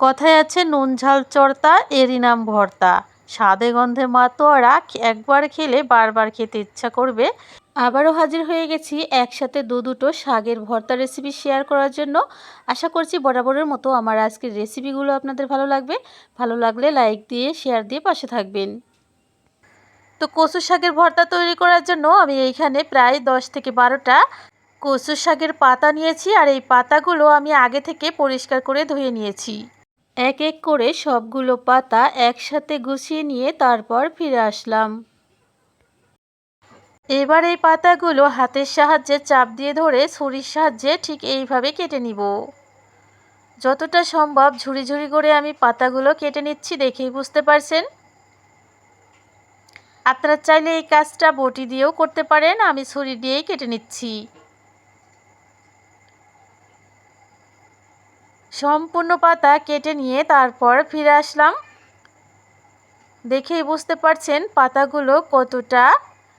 কথায় আছে নুন ঝাল চড়তা এরই নাম ভর্তা। স্বাদে গন্ধে মাতোয়ারা একবার খেলে বারবার খেতে ইচ্ছা করবে। আবারও হাজির হয়ে গেছি একসাথে দুটো শাকের ভর্তা রেসিপি শেয়ার করার জন্য। আশা করছি বরাবরের মতো আমার আজকের রেসিপিগুলো আপনাদের ভালো লাগবে। ভালো লাগলে লাইক দিয়ে শেয়ার দিয়ে পাশে থাকবেন। তো কচু শাকের ভর্তা তৈরি করার জন্য আমি এইখানে প্রায় 10 থেকে 12টা কচু শাকের পাতা নিয়েছি, আর এই পাতাগুলো আমি আগে থেকে পরিষ্কার করে ধুয়ে নিয়েছি। এক এক করে সবগুলো পাতা একসাথে গুছিয়ে নিয়ে তারপর ফিরে আসলাম। এবার এই পাতাগুলো হাতের সাহায্যে চাপ দিয়ে ধরে ছুরির সাহায্যে ঠিক এইভাবে কেটে নিব। যতটা সম্ভব ঝুড়ি ঝুড়ি করে আমি পাতাগুলো কেটে নিচ্ছি, দেখেই বুঝতে পারছেন। আপনারা চাইলে এই কাজটা বটি দিয়েও করতে পারেন, আমি ছুরি দিয়েই কেটে নিচ্ছি। সম্পূর্ণ পাতা কেটে নিয়ে তারপর ফিরে আসলাম। দেখেই বুঝতে পারছেন পাতাগুলো কতটা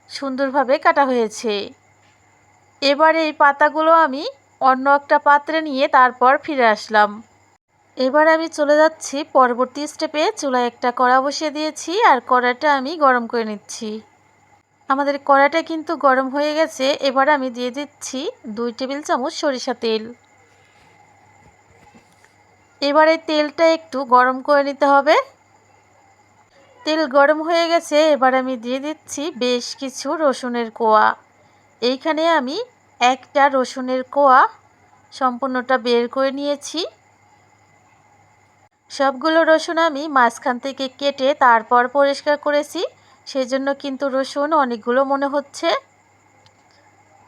সুন্দরভাবে কাটা হয়েছে। এবার এই পাতাগুলো আমি অন্য একটা পাত্রে নিয়ে তারপর ফিরে আসলাম। এবার আমি চলে যাচ্ছি পরবর্তী স্টেপে। চুলায় একটা কড়া বসিয়ে দিয়েছি, আর কড়াটা আমি গরম করে নিচ্ছি। আমাদের কড়াটা কিন্তু গরম হয়ে গেছে। এবার আমি দিয়ে দিচ্ছি 2 টেবিল চামচ সরিষা তেল। এবার এই তেলটা একটু গরম করে নিতে হবে। তেল গরম হয়ে গেছে, এবার আমি দিয়ে দিচ্ছি বেশ কিছু রসুনের কোয়া। এইখানে আমি একটা রসুনের কোয়া সম্পূর্ণটা বের করে নিয়েছি। সবগুলো রসুন আমি মাঝখান থেকে কেটে তারপর পরিষ্কার করেছি, সেজন্য কিন্তু রসুন অনেকগুলো মনে হচ্ছে।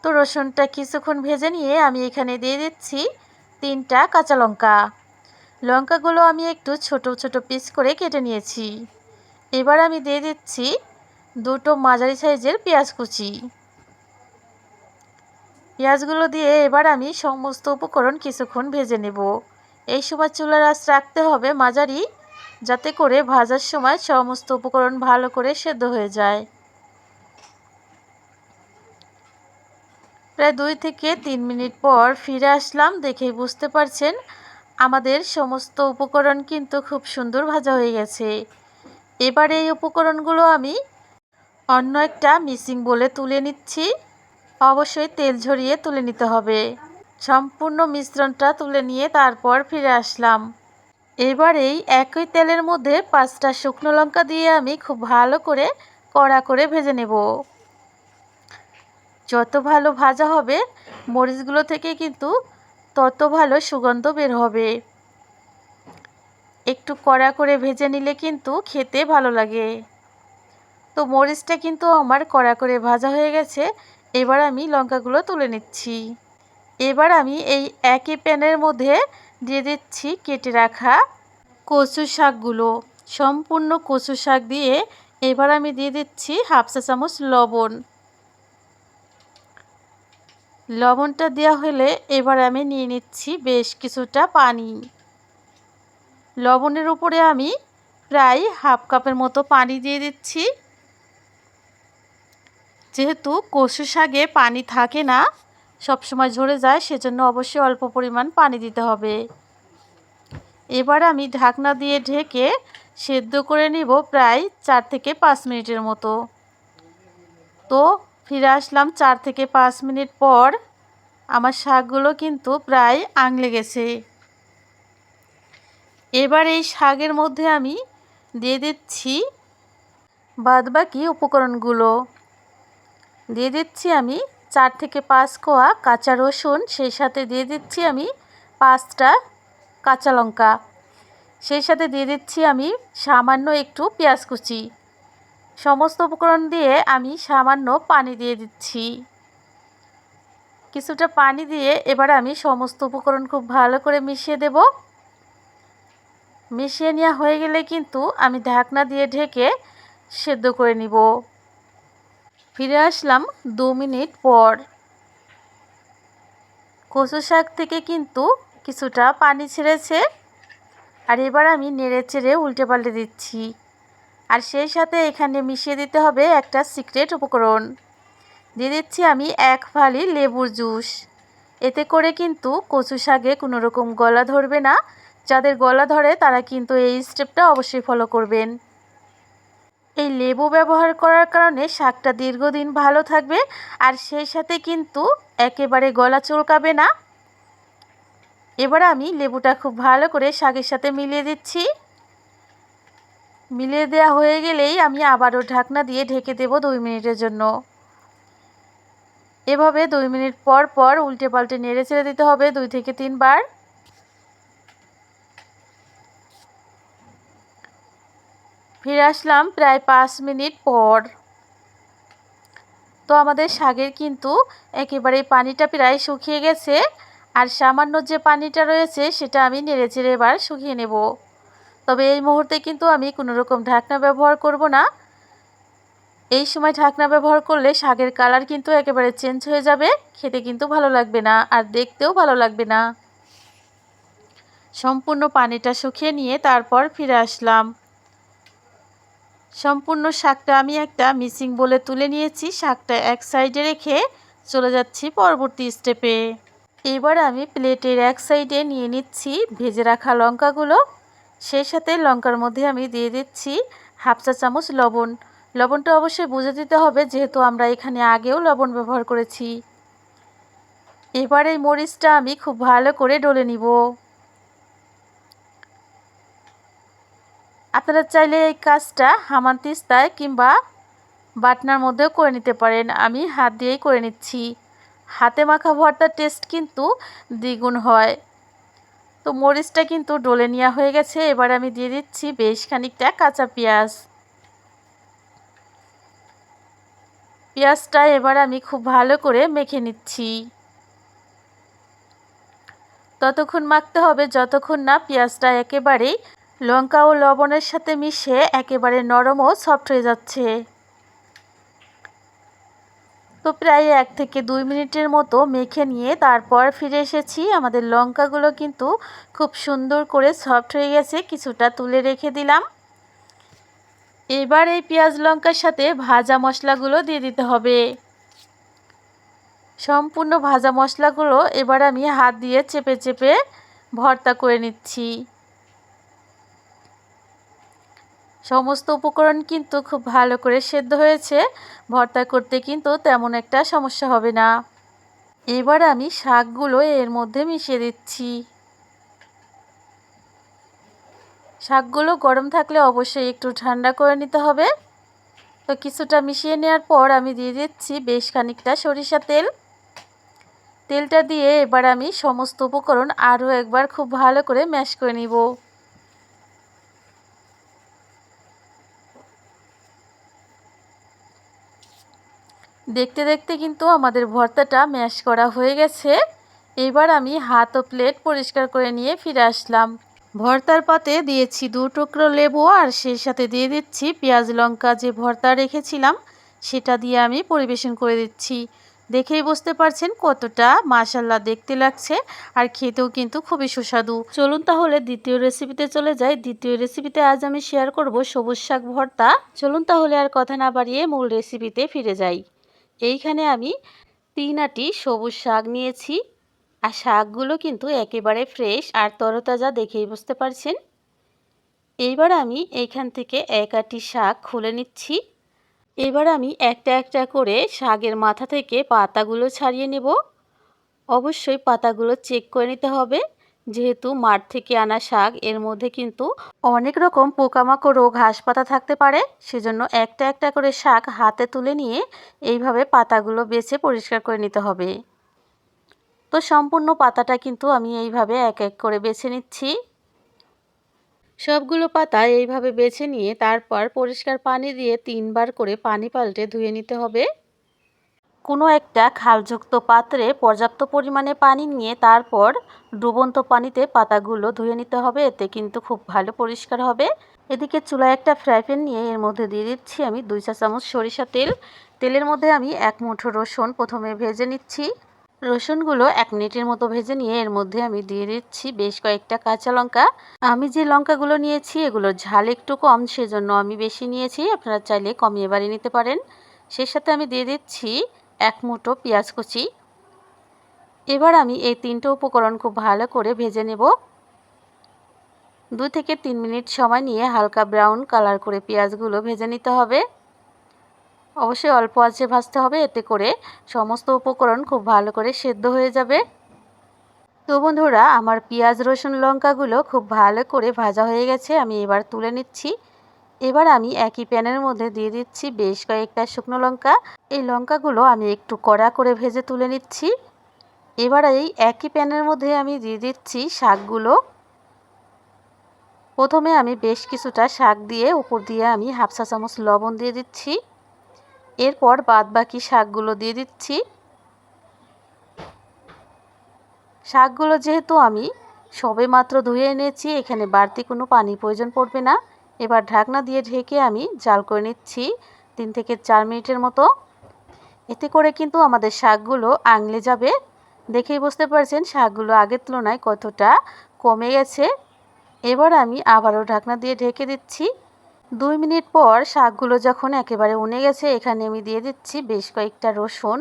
তো রসুনটা কিছুক্ষণ ভেজে নিয়ে আমি এখানে দিয়ে দিচ্ছি 3টা কাঁচা লঙ্কা। লঙ্কাগুলো আমি একটু ছোট ছোট পিস করে কেটে নিয়েছি। এবার আমি দিয়ে দিচ্ছি 2টো মাঝারি সাইজের পেঁয়াজ কুচি। পেঁয়াজগুলো দিয়ে এবার আমি সমস্ত উপকরণ কিছুক্ষণ ভেজে নেব। এই সময় চুলার আঁচ রাখতে হবে মাঝারি, যাতে করে ভাজার সময় সমস্ত উপকরণ ভালো করে সেদ্ধ হয়ে যায়। প্রায় 2 থেকে 3 মিনিট পর ফিরে আসলাম। দেখেই বুঝতে পারছেন আমাদের সমস্ত উপকরণ কিন্তু খুব সুন্দর ভাজা হয়ে গেছে। এবার এই উপকরণগুলো আমি অন্য একটা মিক্সিং বোলে তুলে নিচ্ছি। অবশ্যই তেল ঝরিয়ে তুলে নিতে হবে। সম্পূর্ণ মিশ্রণটা তুলে নিয়ে তারপর ফিরে আসলাম। এবার এই একই তেলের মধ্যে 5টা শুকনো লঙ্কা দিয়ে আমি খুব ভালো করে কড়া করে ভেজে নেব। যত ভালো ভাজা হবে মরিচগুলো থেকে কিন্তু তত ভালো সুগন্ধ বের হবে। একটু কড়া করে ভেজে নিলে কিন্তু খেতে ভালো লাগে। তো মরিচটা কিন্তু আমার কড়া করে ভাজা হয়ে গেছে। এবার আমি লঙ্কাগুলো তুলে নিচ্ছি। এবার আমি এই একই প্যানের মধ্যে দিয়ে দিচ্ছি কেটে রাখা কচু শাকগুলো। সম্পূর্ণ কচু শাক দিয়ে এবার আমি দিয়ে দিচ্ছি 1/2 চা চামচ লবণ। লবণটা দেওয়া হলে এবার আমি নিয়ে নিচ্ছি বেশ কিছুটা পানি। লবণের উপরে আমি প্রায় 1/2 কাপের মতো পানি দিয়ে দিচ্ছি। যেহেতু কচু শাকে পানি থাকে না, সবসময় ঝরে যায়, সেজন্য অবশ্যই অল্প পরিমাণ পানি দিতে হবে। এবার আমি ঢাকনা দিয়ে ঢেকে সেদ্ধ করে নিব প্রায় 4 থেকে 5 মিনিটের মতো। তো ফিরে আসলাম 4 থেকে 5 মিনিট পর। আমার শাকগুলো কিন্তু প্রায় আংলে গেছে। এবার এই শাকের মধ্যে আমি দিয়ে দিচ্ছি বাদবাকি উপকরণগুলো। দিয়ে দিচ্ছি আমি 4 থেকে 5 কোয়া কাঁচা রসুন, সেই সাথে দিয়ে দিচ্ছি আমি 5টা কাঁচা লঙ্কা, সেই সাথে দিয়ে দিচ্ছি আমি সামান্য একটু পেঁয়াজ কুচি। সমস্ত উপকরণ দিয়ে আমি সামান্য পানি দিয়ে দিচ্ছি। কিছুটা পানি দিয়ে এবার আমি সমস্ত উপকরণ খুব ভালো করে মিশিয়ে দেব। মিশিয়ে নেওয়া হয়ে গেলে কিন্তু আমি ঢাকনা দিয়ে ঢেকে সেদ্ধ করে নিব। ফিরে আসলাম 2 মিনিট পর। কচু শাক থেকে কিন্তু কিছুটা পানি ছেড়েছে, আর এবার আমি নেড়ে চেড়ে উল্টে পাল্টে দিচ্ছি। আর সেই সাথে এখানে মিশিয়ে দিতে হবে একটা সিক্রেট উপকরণ। দিয়ে দিচ্ছি আমি 1 ফালি লেবুর জুস। এতে করে কিন্তু কচু শাকে কোনো রকম গলা ধরবে না, যাদের গলা ধরে তারা কিন্তু এই স্টেপটা অবশ্যই ফলো করবেন। এই লেবু ব্যবহার করার কারণে শাকটা দীর্ঘদিন ভালো থাকবে, আর সেই সাথে কিন্তু একেবারে গলা চুলকাবে না। এবার আমি লেবুটা খুব ভালো করে শাকের সাথে মিলিয়ে দিচ্ছি। মিলিয়ে দেওয়া হয়ে গেলেই আমি আবারও ঢাকনা দিয়ে ঢেকে দেব 2 মিনিটের জন্য। এভাবে 2 মিনিট পর পর উল্টে পাল্টে নেড়ে চেড়ে দিতে হবে 2 থেকে 3 বার। ফিরে আসলাম প্রায় 5 মিনিট পর। তো আমাদের শাকের কিন্তু একেবারে পানিটা প্রায় শুকিয়ে গেছে, আর সামান্য যে পানিটা রয়েছে সেটা আমি নেড়ে চেড়ে এবার শুকিয়ে নেব। তবে এই মুহূর্তে কিন্তু আমি কোনো রকম ঢাকনা ব্যবহার করব না। এই সময় ঢাকনা ব্যবহার করলে শাকের কালার কিন্তু একেবারে চেঞ্জ হয়ে যাবে, খেতে কিন্তু ভালো লাগবে না আর দেখতেও ভালো লাগবে না। সম্পূর্ণ পানিটা শুকিয়ে নিয়ে তারপর ফিরে আসলাম। সম্পূর্ণ শাকটা আমি একটা মিক্সিং বোলে তুলে নিয়েছি। শাকটা এক সাইডে রেখে চলে যাচ্ছি পরবর্তী স্টেপে। এবার আমি প্লেটের এক সাইডে নিয়ে নিচ্ছি ভেজে রাখা লঙ্কাগুলো। সেই সাথে লঙ্কার মধ্যে আমি দিয়ে দিচ্ছি হাফ চা চামচ লবণ। লবণটা অবশ্যই বুঝে দিতে হবে, যেহেতু আমরা এখানে আগেও লবণ ব্যবহার করেছি। এবার এই মরিচটা আমি খুব ভালো করে ডলে নিব। আপনারা চাইলে এই কাজটা হামানদিস্তায় কিংবা বাটনার মধ্যেও করে নিতে পারেন। আমি হাত দিয়েই করে নিচ্ছি। হাতে মাখা ভর্তার টেস্ট কিন্তু দ্বিগুণ হয়। তো মরিচটা কিন্তু ডলে নেওয়া হয়ে গেছে। এবার আমি দিয়ে দিচ্ছি বেশ খানিকটা কাঁচা পেঁয়াজ। পেঁয়াজটা এবার আমি খুব ভালো করে মেখে নিচ্ছি। ততক্ষণ মাখতে হবে যতক্ষণ না পেঁয়াজটা একেবারেই লঙ্কা ও লবণের সাথে মিশে একেবারে নরম ও সফট হয়ে যাচ্ছে। তো প্রায় 1 থেকে 2 মিনিটের মতো মেখে নিয়ে তারপর ফিরে এসেছি। আমাদের লঙ্কাগুলো কিন্তু খুব সুন্দর করে সফট হয়ে গেছে, কিছুটা তুলে রেখে দিলাম। এবার এই পেঁয়াজ লঙ্কার সাথে ভাজা মশলাগুলো দিয়ে দিতে হবে। সম্পূর্ণ ভাজা মশলাগুলো এবার আমি হাত দিয়ে চেপে চেপে ভর্তা করে নিচ্ছি। সমস্ত উপকরণ কিন্তু খুব ভালো করে সেদ্ধ হয়েছে। ভর্তা করতে কিন্তু তেমন একটা সমস্যা হবে না। এবার আমি শাকগুলো এর মধ্যে মিশিয়ে দিচ্ছি। শাকগুলো গরম থাকলে অবশ্যই একটু ঠান্ডা করে নিতে হবে। তো কিছুটা মিশিয়ে নেওয়ার পর আমি দিয়ে দিচ্ছি বেশ খানিকটা সরিষা তেল। তেলটা দিয়ে এবার আমি সমস্ত উপকরণ আরও একবার খুব ভালো করে ম্যাশ করে নিব। দেখতে দেখতে কিন্তু আমাদের ভর্তাটা ম্যাশ করা হয়ে গেছে। এবার আমি হাত ও প্লেট পরিষ্কার করে নিয়ে ফিরে আসলাম। ভর্তার পাতে দিয়েছি 2 টুকরো লেবু, আর সেই সাথে দিয়ে দিচ্ছি পেঁয়াজ লঙ্কা যে ভর্তা রেখেছিলাম সেটা দিয়ে আমি পরিবেশন করে দিচ্ছি। দেখেই বুঝতে পারছেন কতটা মাশাআল্লাহ দেখতে লাগছে, আর খেতেও কিন্তু খুবই সুস্বাদু। চলুন তাহলে দ্বিতীয় রেসিপিতে চলে যাই। দ্বিতীয় রেসিপিতে আজ আমি শেয়ার করব সবুজ শাক ভর্তা। চলুন তাহলে আর কথা না বাড়িয়ে মূল রেসিপিতে ফিরে যাই। এইখানে আমি 3 আঁটি সবুজ শাক নিয়েছি, আর শাকগুলো কিন্তু একেবারে ফ্রেশ আর তরতাজা, দেখেই বুঝতে পারছেন। এইবার আমি এইখান থেকে 1 আঁটি শাক খুলে নিচ্ছি। এবার আমি একটা একটা করে শাকের মাথা থেকে পাতাগুলো ছাড়িয়ে নেব। অবশ্যই পাতাগুলো চেক করে নিতে হবে, যেহেতু মাঠ থেকে আনা শাক, এর মধ্যে কিন্তু অনেক রকম পোকামাকড় ও ঘাস পাতা থাকতে পারে। সেজন্য একটা একটা করে শাক হাতে তুলে নিয়ে এইভাবে পাতাগুলো বেছে পরিষ্কার করে নিতে হবে। তো সম্পূর্ণ পাতাটা কিন্তু আমি এইভাবে এক এক করে বেছে নিচ্ছি। সবগুলো পাতা এইভাবে বেছে নিয়ে তারপর পরিষ্কার পানি দিয়ে 3 বার করে পানি পাল্টে ধুয়ে নিতে হবে। কোনো একটা খালযুক্ত পাত্রে পর্যাপ্ত পরিমাণে পানি নিয়ে তারপর ডুবন্ত পানিতে পাতাগুলো ধুয়ে নিতে হবে, এতে কিন্তু খুব ভালো পরিষ্কার হবে। এদিকে চুলায় একটা ফ্রাই প্যান নিয়ে এর মধ্যে দিয়ে দিচ্ছি আমি 2 চা চামচ সরিষা তেল। তেলের মধ্যে আমি 1 মুঠো রসুন প্রথমে ভেজে নিচ্ছি। রসুনগুলো 1 মিনিটের মতো ভেজে নিয়ে এর মধ্যে আমি দিয়ে দিচ্ছি বেশ কয়েকটা কাঁচা লঙ্কা। আমি যে লঙ্কাগুলো নিয়েছি এগুলোর ঝাল একটু কম, সেজন্য আমি বেশি নিয়েছি। আপনারা চাইলে কমিয়ে বাড়িয়ে নিতে পারেন। সেই সাথে আমি দিয়ে দিচ্ছি 1 মুঠো পেঁয়াজ কুচি। এবার আমি এই 3টে উপকরণ খুব ভালো করে ভেজে নেব। 2 থেকে 3 মিনিট সময় নিয়ে হালকা ব্রাউন কালার করে পেঁয়াজগুলো ভেজে নিতে হবে। অবশ্যই অল্প আঁচে ভাজতে হবে, এতে করে সমস্ত উপকরণ খুব ভালো করে সেদ্ধ হয়ে যাবে। তো বন্ধুরা, আমার পেঁয়াজ রসুন লঙ্কাগুলো খুব ভালো করে ভাজা হয়ে গেছে। আমি এবার তুলে নিচ্ছি। এবার আমি একই প্যানের মধ্যে দিয়ে দিচ্ছি বেশ কয়েকটা শুকনো লঙ্কা। এই লঙ্কাগুলো আমি একটু কড়া করে ভেজে তুলে নিচ্ছি। এবার এই একই প্যানের মধ্যে আমি দিয়ে দিচ্ছি শাকগুলো। প্রথমে আমি বেশ কিছুটা শাক দিয়ে উপর দিয়ে আমি হাফ চা চামচ লবণ দিয়ে দিচ্ছি। এরপর বাদবাকি শাকগুলো দিয়ে দিচ্ছি। শাকগুলো যেহেতু আমি সবেমাত্র ধুয়ে এনেছি, এখানে বাড়তি কোনো পানি প্রয়োজন পড়বে না। এবার ঢাকনা দিয়ে ঢেকে আমি জাল করে নিচ্ছি 3 থেকে 4 মিনিটের মতো। এতে করে কিন্তু আমাদের শাকগুলো আংলে যাবে। দেখেই বুঝতে পারছেন শাকগুলো আগের তুলনায় কতটা কমে গেছে। এবার আমি আবারও ঢাকনা দিয়ে ঢেকে দিচ্ছি। 2 মিনিট পর শাকগুলো যখন একেবারে উনে গেছে, এখানে আমি দিয়ে দিচ্ছি বেশ কয়েকটা রসুন।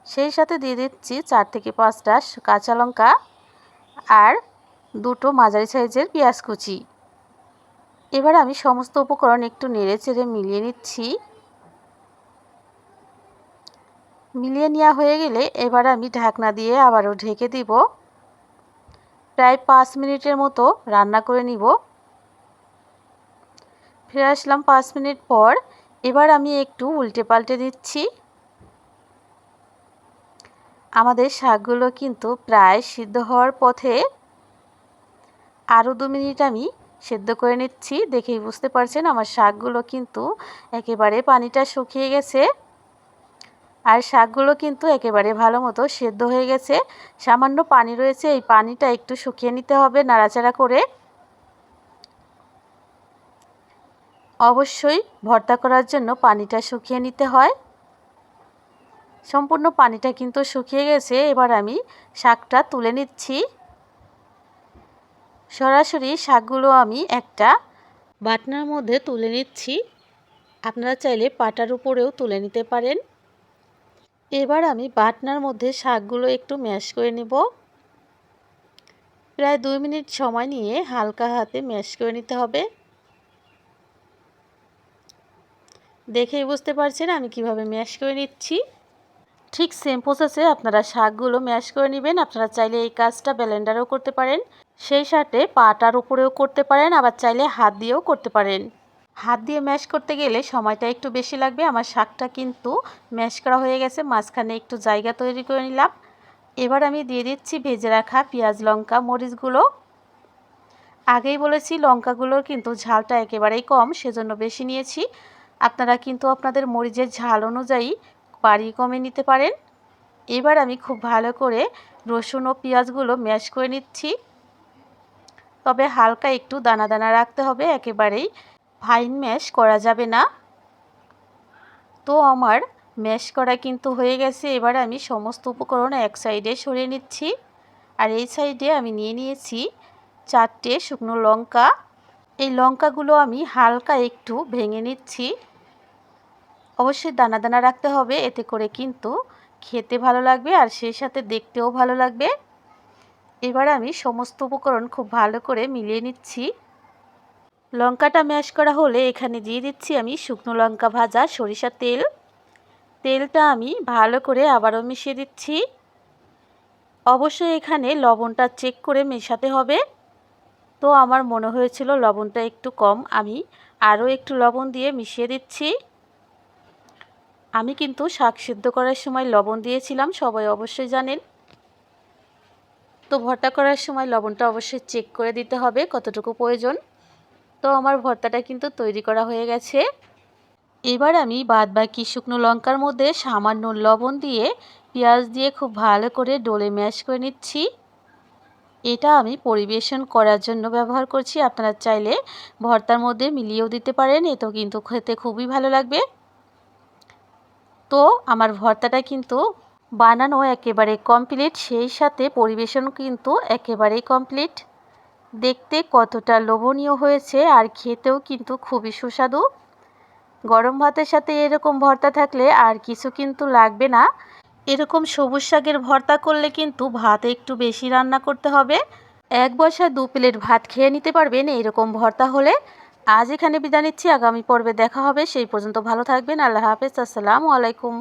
সেই সাথে দিয়ে দিচ্ছি 4 থেকে 5টা কাঁচা লঙ্কা আর 2টো মাঝারি সাইজের পেঁয়াজ কুচি। এবার আমি সমস্ত উপকরণ একটু নেড়েচেড়ে মিলিয়ে নিচ্ছি। মিলিয়ে নেওয়া হয়ে গেলে এবার আমি ঢাকনা দিয়ে আবারও ঢেকে দিব। প্রায় 5 মিনিটের মতো রান্না করে নিব। ফিরে আসলাম 5 মিনিট পর। এবার আমি একটু উল্টে পাল্টে দিচ্ছি। আমাদের শাকগুলো কিন্তু প্রায় সিদ্ধ হওয়ার পথে। আরও 2 মিনিট আমি সেদ্ধ করে নিচ্ছি। দেখেই বুঝতে পারছেন আমার শাকগুলো কিন্তু একেবারে পানিটা শুকিয়ে গেছে। আর শাকগুলো কিন্তু একেবারে ভালো মতো সেদ্ধ হয়ে গেছে। সামান্য পানি রয়েছে, এই পানিটা একটু শুকিয়ে নিতে হবে নাড়াচাড়া করে। অবশ্যই ভর্তা করার জন্য পানিটা শুকিয়ে নিতে হয়। সম্পূর্ণ পানিটা কিন্তু শুকিয়ে গেছে। এবার আমি শাকটা তুলে নিচ্ছি। সরাসরি শাকগুলো আমি একটা বাটনার মধ্যে তুলে নিচ্ছি। আপনারা চাইলে পাটার উপরেও তুলে নিতে পারেন। এবার আমি বাটনার মধ্যে শাকগুলো একটু ম্যাশ করে নেব। প্রায় 2 মিনিট সময় নিয়ে হালকা হাতে ম্যাশ করে নিতে হবে। দেখেই বুঝতে পারছেন আমি কিভাবে ম্যাশ করে নিচ্ছি। ঠিক সেম প্রসেসে আপনারা শাকগুলো ম্যাশ করে নেবেন। আপনারা চাইলে এই কাজটা ব্লেন্ডারেও করতে পারেন, সেই সাথে পাটার উপরেও করতে পারেন, আবার চাইলে হাত দিয়েও করতে পারেন। হাত দিয়ে ম্যাশ করতে গেলে সময়টা একটু বেশি লাগবে। আমার শাকটা কিন্তু ম্যাশ করা হয়ে গেছে, মাঝখানে একটু জায়গা তৈরি করে নিলাম। এবার আমি দিয়ে দিচ্ছি ভেজে রাখা পেঁয়াজ লঙ্কা মরিচগুলো। আগেই বলেছি লঙ্কাগুলোর কিন্তু ঝালটা একেবারেই কম, সেজন্য বেশি নিয়েছি। আপনারা কিন্তু আপনাদের মরিচের ঝাল অনুযায়ী বাড়িয়ে কমে নিতে পারেন। এবার আমি খুব ভালো করে রসুন ও পেঁয়াজগুলো ম্যাশ করে নিচ্ছি। তবে হালকা একটু দানা দানা রাখতে হবে, একেবারেই ফাইন ম্যাশ করা যাবে না। তো আমার ম্যাশ করা কিন্তু হয়ে গেছে। এবার আমি সমস্ত উপকরণ এক সাইডে সরিয়ে নিচ্ছি। আর এই সাইডে আমি নিয়ে নিয়েছি 4টে শুকনো লঙ্কা। এই লঙ্কাগুলো আমি হালকা একটু ভেঙে নিচ্ছি। অবশ্যই দানা দানা রাখতে হবে, এতে করে কিন্তু খেতে ভালো লাগবে আর সেই সাথে দেখতেও ভালো লাগবে। এবার আমি সমস্ত উপকরণ খুব ভালো করে মিলিয়ে নিচ্ছি। লঙ্কাটা ম্যাশ করা হলে এখানে দিয়ে দিচ্ছি আমি শুকনো লঙ্কা ভাজা সরিষার তেল। তেলটা আমি ভালো করে আবারও মিশিয়ে দিচ্ছি। অবশ্যই এখানে লবণটা চেক করে মেশাতে হবে। তো আমার মনে হয়েছিল লবণটা একটু কম, আমি আরও একটু লবণ দিয়ে মিশিয়ে দিচ্ছি। আমি কিন্তু শাক সিদ্ধ করার সময় লবণ দিয়েছিলাম, সবাই অবশ্যই জানেন। তো ভর্তা করার সময় লবণটা অবশ্যই চেক করে দিতে হবে কতটুকু প্রয়োজন। তো আমার ভর্তাটা কিন্তু তৈরি করা হয়ে গেছে। এবার আমি বাদবাকি শুকনো লঙ্কার মধ্যে সামান্য লবণ দিয়ে পেঁয়াজ দিয়ে খুব ভালো করে ডলে ম্যাশ করে নিচ্ছি। এটা আমি পরিবেশন করার জন্য ব্যবহার করছি। আপনারা চাইলে ভর্তার মধ্যে মিলিয়েও দিতে পারেন, এতেও কিন্তু খেতে খুবই ভালো লাগবে। তো আমার ভর্তাটা কিন্তু বানানো একেবারে কমপ্লিট, সেই সাথে পরিবেশন কিন্তু একেবারেই কমপ্লিট। দেখতে কতটা লোভনীয় হয়েছে আর খেতেও কিন্তু খুবই সুস্বাদু। গরম ভাতের সাথে এরকম ভর্তা থাকলে আর কিছু কিন্তু লাগবে না। এরকম সবুজ শাকের ভর্তা করলে কিন্তু ভাত একটু বেশি রান্না করতে হবে। এক বসায় 2 প্লেট ভাত খেয়ে নিতে পারবেন এইরকম ভর্তা হলে। আজ এখানে বিদায় নিচ্ছি, আগামী পর্বে দেখা হবে। সেই পর্যন্ত ভালো থাকবেন। আল্লাহ হাফেজ। আসসালামু আলাইকুম।